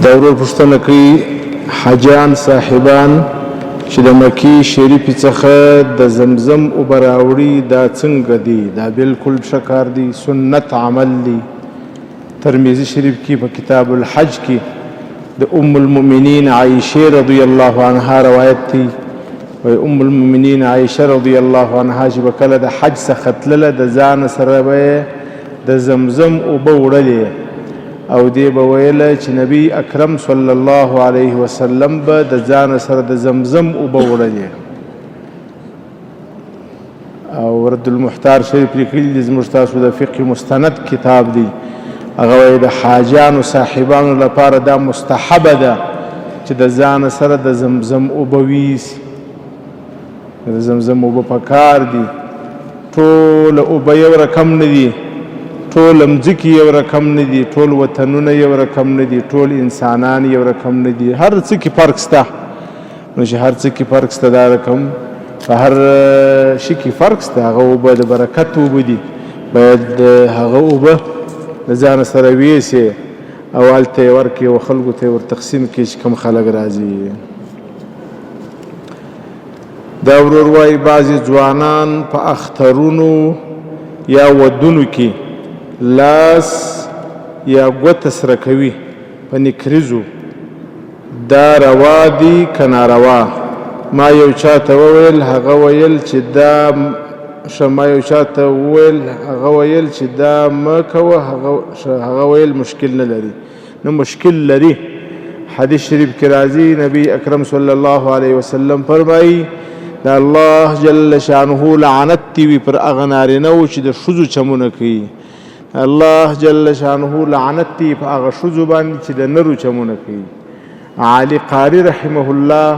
دا ورور پوښتنه کوي حاجیان صاحبان چې د مکی شریف څخه د زمزم اوبه راوړي دا څنګه دي؟ دا بالکل ښه کار دی، سنت عمل دی. ترمذی شریف کې په کتاب الحج کې د ام المؤمنین عائشه رضی الله عنها روایت دی. ام المؤمنین عائشه رضی الله عنها چې به کله د حج څخه تلله د ځان سره به د زمزم اوبه وړلې او دی به ویله چې نبی اکرم صلی الله علیه وسلم به د ځان سره د زمزم اوبه وړلې. او رد المحتار شریف لیکلي دي، زموږ تاسو د فقه مستند کتاب دی. هغه وایي د حاجیانو صاحبانو لپاره دا مستحبه ده چې د ځان سره د زمزم اوبه ویسي. د زمزم اوبه پکار دي. ټول اوبه یو رقم نه دي، ټول مځکې یو رقم نه دي، ټول وطنونه یو رقم نه دي، ټول انسانان یو رقم نه دي. هر څه کې فرق شته. نو چې هر څه کې فرق شته دا رقم په هر شي کې فرق شته. هغه اوبه د برکت اوبه دي، باید هغه اوبه د ځان سره ویسې او هلته یې ورکړې او خلکو ته یې ور تقسیم کړي چې کوم خلک راځي. دا ورور وایي بعضې ځوانان په اخترونو یا ودونو کې لاس یا ګوته سره کوي په نکریزو. دا روا دي که ناروا؟ ما یو چاته وویل هغه ویل چې دا ما یو چاته وویل هغه ویل چې دا مه کوه، هغه ویل مشکل نه لري. نه مشکل لري. حدیث شریف کې راځي نبی اکرم صلی الله علیه وسلم فرمایي دا الله جل شانه لعنت دی وي پر هغه نارینهو چې د ښځو چمونه کوي. الله جل شانه لعنت دی په هغه ښځو باندې چې د نرو چمونه کوي. علي قاري رحمه الله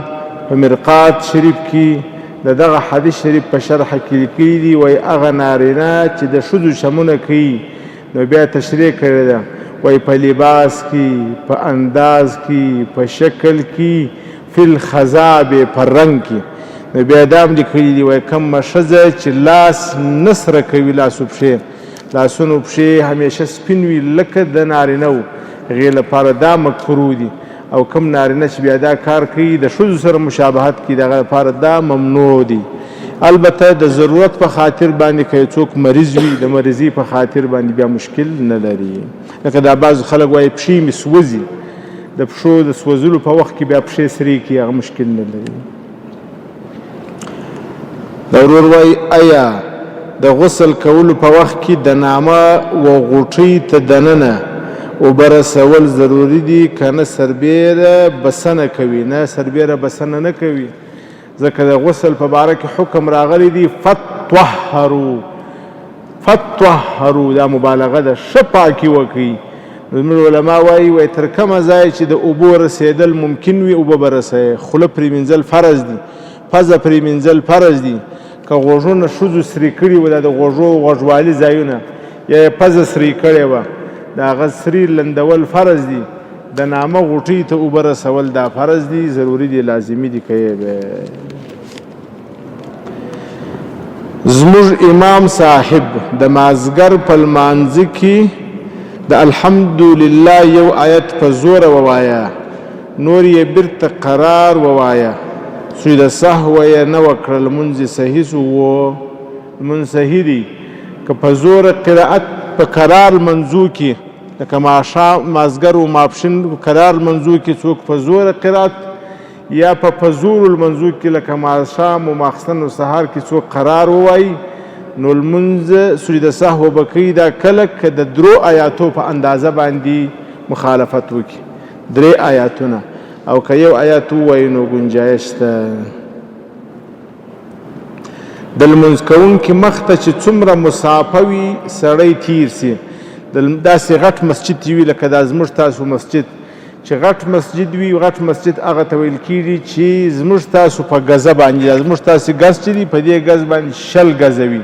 په مرقات شریف کې دغه حدیث شریف په شرح کې لیکلي دي، وایي هغه نارینه چې د ښځو چمونه کوي نو بیا تشریح کړې ده، وایي په لباس کې، په انداز کې، په شکل کې، فی الخضاب په رنګ کې. نو بیا دا هم لیکلي دي وایي کومه ښځه چې لاس نه سره کوي، لاسو پښې، لاسونو پښې همیشه سپین وي لکه د نارینه و، هغې لپاره دا مکروه دي. او کوم نارینه چې بیا دا کار کوي د ښځو سره مشابهت کوي دغه لپاره دا ممنوع دي. البته د ضرورت په خاطر باندې که څوک مریض وي د مریضي په خاطر باندې بیا مشکل نه لري. لکه دا بعض خلک وایي پښې مې سوځي، د پښو د سوځلو په وخت کې بیا پښې سرې کړي، هغه مشکل نه لري. دا ورور وایي آیا د غسل کولو په وخت کې د نامه و غوټۍ ته دننه اوبه رسول ضروري دي که نه سربیره بسنه کوي؟ نه سربیره بسنه نه کوي، ځکه د غسل په باره کې حکم راغلی دی فتطهروا، دا مبالغه ده، ښه پاکي وکړي. زموږ علما وایي تر کومه ځای چې د اوبو رسېدل ممکن وي اوبه به رسوي. خوله پرې مینځل فرض دي، پزه پرې مینځل فرض دي. که غوږونه ښځو سرې کړي وه، دا د غوږو غوږوالي ځایونه یا یې پزه سرې کړې وه، د هغه سرې لندول فرض دي. د نامه غوټۍ ته اوبه رسول دا فرض دي، ضروري دي، لازمي دي. که زموږ امام صاحب د مازګر په لمانځه کې د الحمدلله یو آیت په زوره ووایه، نور یې بیرته قرار ووایه، سجده سهو یې نه وکړه، لمونځ یې صحیح سو و، لمونځ صحیح دی. که په زوره قرائت په قرار منځو کې لکه مازګر و ماپښین قرار منځو کې څوک په زوره قرائت یا په زور المنځو کې لکه ماښام و ماخستن و سهار کې څوک قرار ووایي نو لمونځ سجده سهو به کوي. دا کله که د درو آیاتو په اندازه باندې مخالفت وکړي، 3 آیاتونه، او که یو آیات ووایي نو ګنجایش شته. د لمونځ کوونکي مخ ته چې څومره مسافه وي سړی تیر سي، داسې غټ مسجد وي لکه دا زموږ تاسو مسجد چې غټ مسجد وي. غټ مسجد هغه ته ویل کېږي چې زموږ تاسو په ګزه باندې، زموږ تاسې ګز چې دي په دې ګز باندې 20 ګزه وي.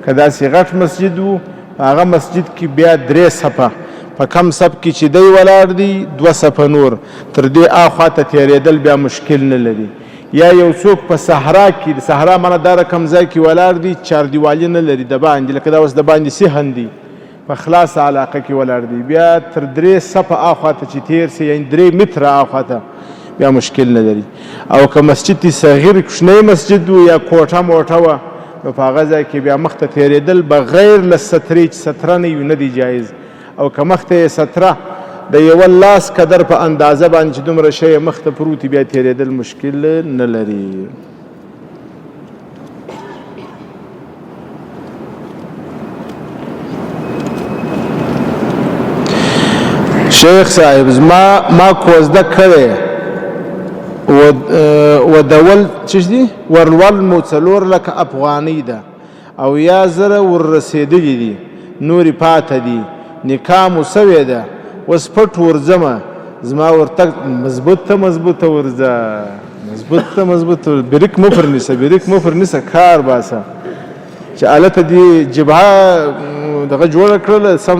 که داسې غټ مسجد و هغه مسجد کې بیا 3 صفه، په کم صف کې چې دی ولاړ دی 2 صفه نور، تر دې اخوا ته تېرېدل بیا مشکل نه لري. یا یو څوک په صحرا کې، د صحرا معنی دا رقم ځای کې ولاړ دی، چاردیوالي نه لري د باندې، لکه دا اوس د باندې صحن دی په خلاصه علاقه کې ولاړ دی، بیا تر 3 صفه اخواته چې تیر سي یعنی 3 متره اخواته بیا مشکل نه لري. او که مسجد صغیر کوچنی مسجد و یا کوټه موټه وه نو په هغه ځای کې بیا مخته تېرېدل بغیر له سترې چې ستره نه وي نه دی جایز. او که مخته یې ستره د یوه لاس قدر په اندازه باندې چې دومره شی مخته پروت بیا تېرېدل مشکل نه لري. شیخ صاحب ما کوزده کړی ودول چې دي ورول مو 4 لکه افغانۍ ده او یا زره ور رسېدلي دي نورې پاته دي نکاح مو سوې ده اوس پټ ورځمه زما ورتګ مضبوطه ورځه مضبوطه بریک مو پر نیسه کار باسه چې هلته دې جبهه دغه جوړه کړله سم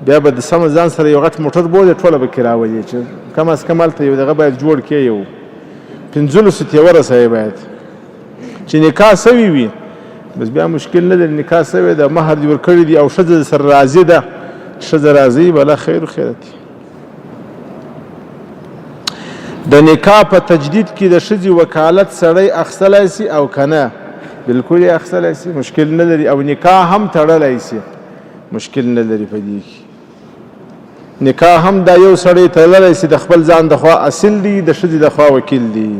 بیا به د سم ځان سره یو غټ موټر بولې ټوله به کې راولي چې کم از کم هلته یو دغه باید جوړ کړې یو 15 ته ورسوي باید چې نکاح سوي وي بس بیا مشکل نه لري. نکاح سوی ده مهر دې ورکړی دي او ښځه سره راضي ده ښځه راضي بلا خیر خیرت. د نکاح په تجدید کې د ښځې وکالت سړی اخیستلی سي او که نه بلکل یې اخیستلی سي مشکل نه لري او نکاح هم تړلی سي مشکل نه لري. په دې کې نکاح هم دا یو سړی تړلی سي د خپل ځان د خوا اصل دی د ښځې د خوا وکیل دی.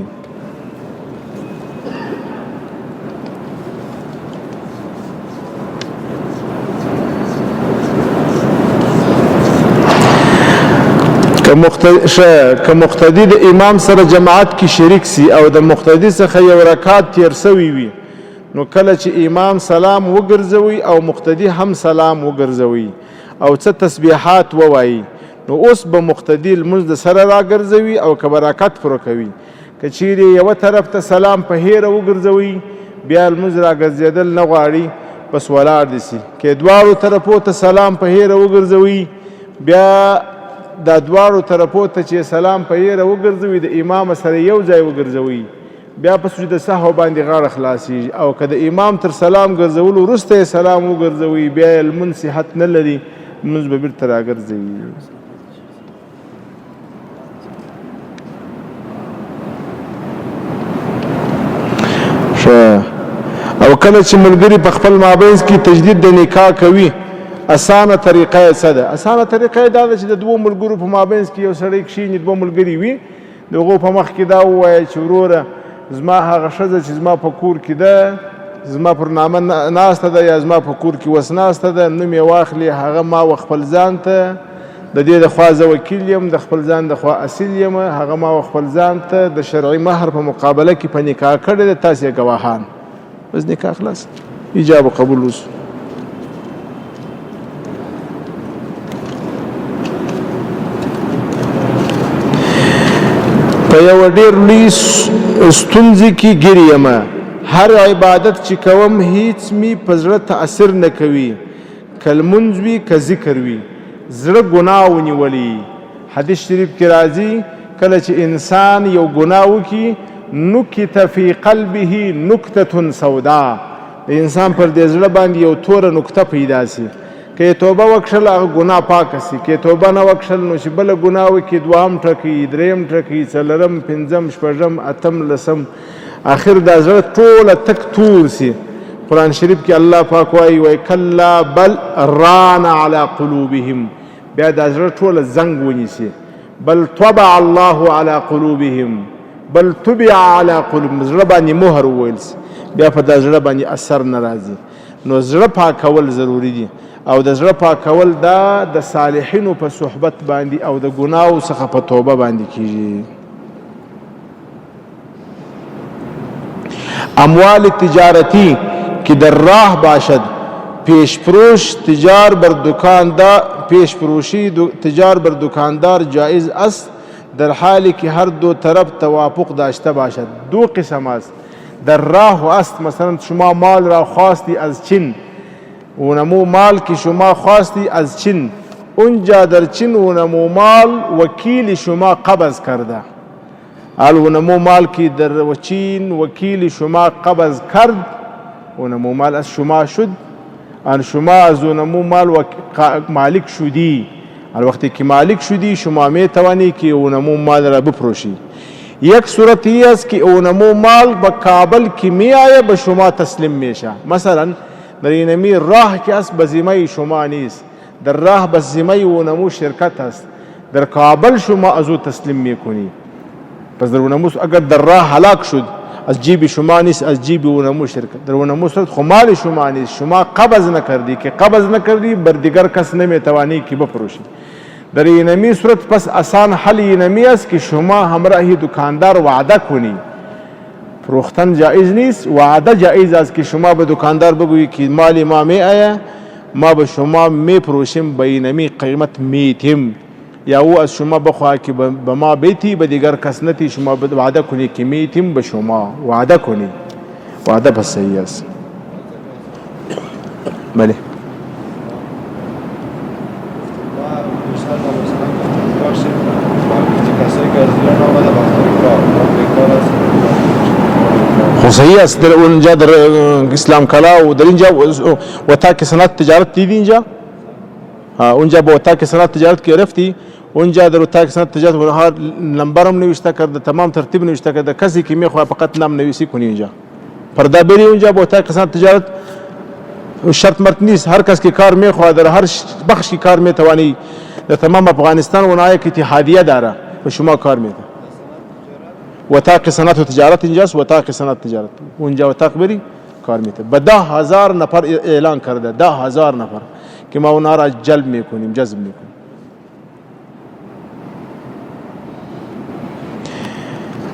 که مقتدی د امام سره جماعت کې شریک سي او د مقتدی څخه یو رکعت تیر سوی وي نو کله چې امام سلام وګرځوي او مقتدی هم سلام وګرځوي او څه تسبیحات ووایي نو اوس به مقتدی لمونځ د سره راګرځوي او که برکت پوره کوي. که چیرې یوه طرف ته سلام په هیره وګرځوي بیا لمونځ راګرځېدل نه غواړي بس ولاړ دي سي. که دواړو طرفو ته سلام په هیره وګرځوي بیا دا دواړو طرفو ته چې سلام په هیره وګرځوي د امام سره یو ځای وګرځوي بیا په سجده سهو باندې غاړه خلاصېږي. او که د امام تر سلام ګرځولو وروسته یې سلام وګرځوي بیا یې لمونځ صحت نه لري لمونځ به بېرته راګرځوي. او کله چې ملګري په خپل مابینځ کې تجدید د نکاح کوي اسانه طریقه یې څه ده؟ اسانه طریقه یې دا ده چې د 2 ملګرو په مابینځ کې یو سړی کښېني 2 ملګري وي د هغو په مخ کې دا ووایه چې وروره زما هغه ښځه چې زما په کور کې ده زما پر نامه ناسته ده یا زما په کور کې وس ناسته ده نوم یې واخلي هغه ما و خپل ځان ته د دې د خوا زه وکیل یم د خپل ځان د خوا اصیل یم هغه ما و خپل ځان ته د شرعي مهر په مقابله کې په نکاح کړی ده تاسې یې ګواهان بس نکاح خلاص ایجاب و قبول وسو. په یو ډېر لوی ستونزې کې ګیر یم هر عبادت چې کوم هیڅ می په زړه تأثیر نه کوي که لمونځ وي که ذکر وي زړه ګناه ونیولي. حدیث شریف کې راځي کله چې انسان یو ګناه وکړي نکت فی قلبه نکتة سودا د انسان پر دې زړه باندې یو توره نکته پیدا سي. که یې توبه وکړل هغه ګناه پاکه سي که یې توبه نه وکړل نو چې بله ګناه وکړي 2م ټکی 3م ټکی 4م 5م 6م 8م 10م آخر دا زړه ټوله تک تور سي. قرآن شریف کې الله پاک وایي کلا بل ران علی قلوبهم بیا دا زړه ټوله زنګ ونیسي بل طبع الله علی قلوبهم بل طبع علی قلوبهم زړه باندې مهر وویل سي بیا په دا زړه باندې اثر نه راځي. نو زړه پاکول ضروري دي او د زړه پاکول دا د صالحینو په صحبت باندې او د ګناهو څخه په توبه باندې کیږي. اموال تجارتی که در راه باشد پیشفروش تجار بر دکاندار پیشفروشی تجار بر دکاندار جایز است در حالی که هر دو طرف توافق داشته باشد. 2 قسم است. در راه است مثلا شما مال را خواستی از چین اونمو مال که شما خواستی از چین اونجا در چین اونمو مال وکیل شما قبض کرده اونمو مال که در چین وکیل شما قبض کرد اونمو مال از شما شد ان شما از اونمو مال و مالک شدی الوقتی که مالک شدی شما می توانی که اونمو مال را بفروشی. یک صورت این است که اونمو مال به کابل که می آید به شما تسلیم میشه. مثلا در اینمی راه که است به ذمه شما نیست، در راه به ذمه اونمو شرکت است، در کابل شما از او تسلیم میکنی. پس در اونمو اگر در راه هلاک شد از جیب شما نیست، از جیب اونمو شرکت. در اونمو صورت خو مال شما نیست، شما قبض نکردی، که قبض نکردی بر دیگر کس نمیتوانی که بفروشی. در اینمی صورت پس آسان حل اینمی است که شما همراه دکاندار وعده کنی. فروختن جایز نیست، وعده جایز است که شما به دکاندار بگویی که مال ما می آید، ما به شما می فروشیم به اینمی قیمت میتیم، یا او از شما بخواه که به ما بیتی به دیگر کس نتی، شما وعده کنی که میتیم به شما وعده کنی. وعده پس صحیح است. بله خو صحیح است. در اونجا در اسلام کلا و در اینجا وتاک صنعت تجارت دیدی اینجا، اونجا با وتاک صنعت تجارت که رفتی اونجا در وتاک صنعت تجارت هر نمبرم نوشته کرده، تمام ترتیب نوشته کرده، کسی که میخواد فقط نام نویسی کنی اینجا پرده بری اونجا با وتاک صنعت تجارت شرط مرد نیست. هر کس که کار میخواد در هر بخش کی کار میتوانی. در تمام افغانستان اونایی که اتحادیه داره به شما کار میده. وتاق صنعت و تجارت اینجاست، وتاق صنعت تجارت اونجا وتاق بری کار میده. به 10,000 نفر اعلان کرده، 10,000 نفر که ما اونا را جذب میکنیم.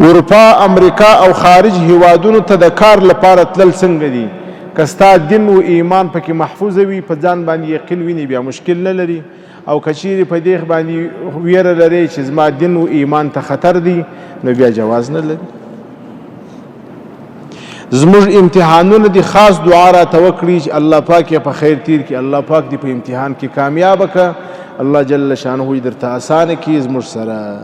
اروپا، امریکا او خارج هیوادونو ته د کار لپاره تلل څنګه دي؟ که ستا دین و ایمان پکې محفوظ وي، په ځان باندې یقین ویني، بیا مشکل نه لري. او که چیرې په دې باندې ویره لري چې زما دین و ایمان ته خطر دی، نو بیا جواز نه لري. زموږ امتحانونه دي، خاص دعا راته وکړي چې الله پاک یې په خیر تیر کړي، الله پاک دې په امتحان کې کامیاب کړه، الله جل شانه یې درته اسانه کړي. زموږ سره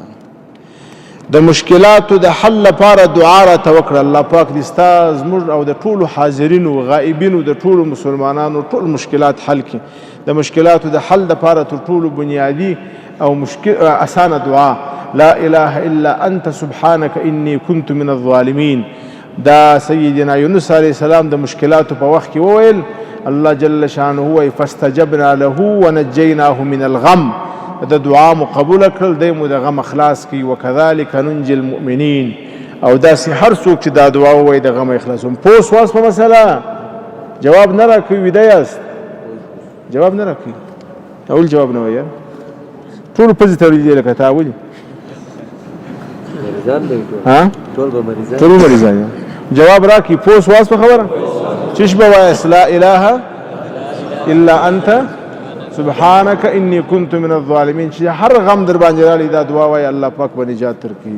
د مشکلاتو د حل لپاره دعا راته وکړه، الله پاک دې ستا زموږ او د ټولو حاضرینو غائبینو د ټولو مسلمانانو ټول مشکلات حل کړي. د مشکلاتو د حل لپاره تر ټولو بنیادی او اسانه دعا لا اله الا انت سبحانك اني كنت من الظالمين. دا سیدنا یونس علیه السلام د مشکلاتو په وخت کې وویل، الله جل شانه وی فاستجبنا له ونجيناه من الغم. د دعا مو قبول کړل، دی مو د غم خلاص کی. وکذلک ننجي المؤمنین. او داسې هر څوک چې دا دعا ووایي د غم خلاصون. پوس واس په مسله جواب نه راکوي، ویده یاست جواب نه راکوي، اول جواب نه وایي، ټول پزې تړلي دي لکه تا ولي ټول مریضان. جواب راکوي پوس واس په خبره چش به وایست لا اله الا انت سبحانك اني كنت من الظالمين. چې هر غم در باندې رالی دا دعا وایي، الله پاک به نجات درکړي.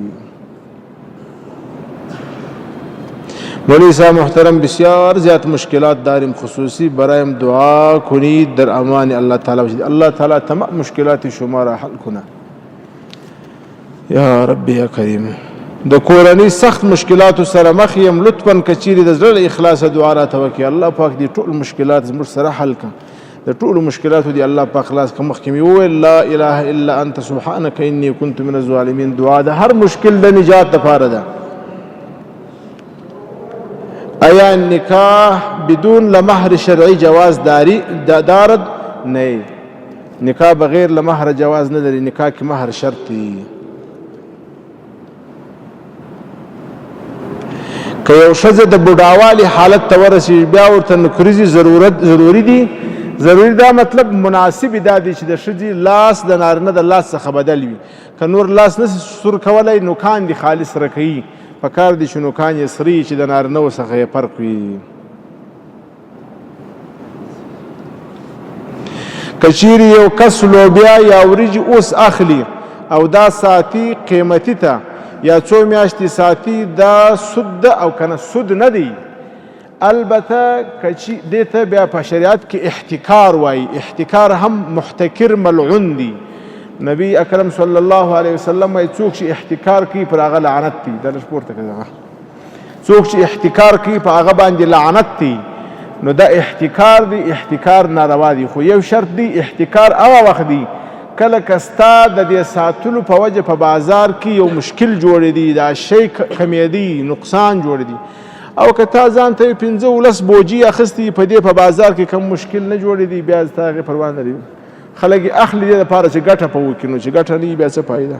مولی صاحب محترم، بسیار زیاد مشکلات داریم، خصوصی برایم دعا کنید در امان الله تعالی وجد. الله تعالی تمام مشکلات شما را حل کنه یا رب یا کریم. د کورنۍ سخت مشکلات سره مخ یم، لطفا کچیرې د زړه اخلاص دعا را توکې، الله پاک دې ټول مشکلات زموږ سره حل کړه. د ټول مشکلاتو دی الله پاک خلاص کړه. مخکې مې وویل لا اله الا انت سبحانك اني كنت من الظالمين. دعا د هر مشکل د نجات لپاره ده. آیا نکاح بدون لمهر شرعی جواز دارد؟ نه، نکاح بغیر لمهر جواز نه لري. نکاح کې مهر شرط دی. که یو ښځه د بوډاوالي حالت ته ورسېږي بیا ورته نکریزې ضروري دي. ضروري دا مطلب مناسب دا دی چې د ښځې لاس د نارینه د لاس څخه بدل وي. که نور لاس نشي سور کولی، نوکان دي خالص سره کوي، پکار دي چې نوکان یې سري چې د نارینهو څخه یې فرق وي. که چیرې یو کس لوبیا یا وریجې اوس اخلي او دا ساتي قیمتي ته یا څو میاشتې ساتي، دا سود ده او کنه سود نه دی. البته که دې ته بیا په شریعت کې احتکار وایي. احتکار هم محتکر ملعون دی. نبی اکرم صلی الله علیه وسلم وایي څوک چې احتکار کوي پر هغه لعنت دی. دا لږ پورته کړه، څوک چې احتکار کوي په هغه باندې لعنت دی. نو دا احتکار دی. احتکار ناروا دی، خو یو شرط دی، احتکار هغه وخت دی کله که ستا د دې ساتلو په وجه په بازار کې یو مشکل جوړېدي، دا شی کمیدي، نقصان جوړېدي، او که تا ځان ته 15 بوجي اخیستي په دې په بازار کې کوم مشکل نه جوړېدي، بیا ستا هغې پروا نه لري. خلک یې اخلي دې دپاره چې ګټه په وکړي، نو چې ګټه نه وي بیا څه فایده.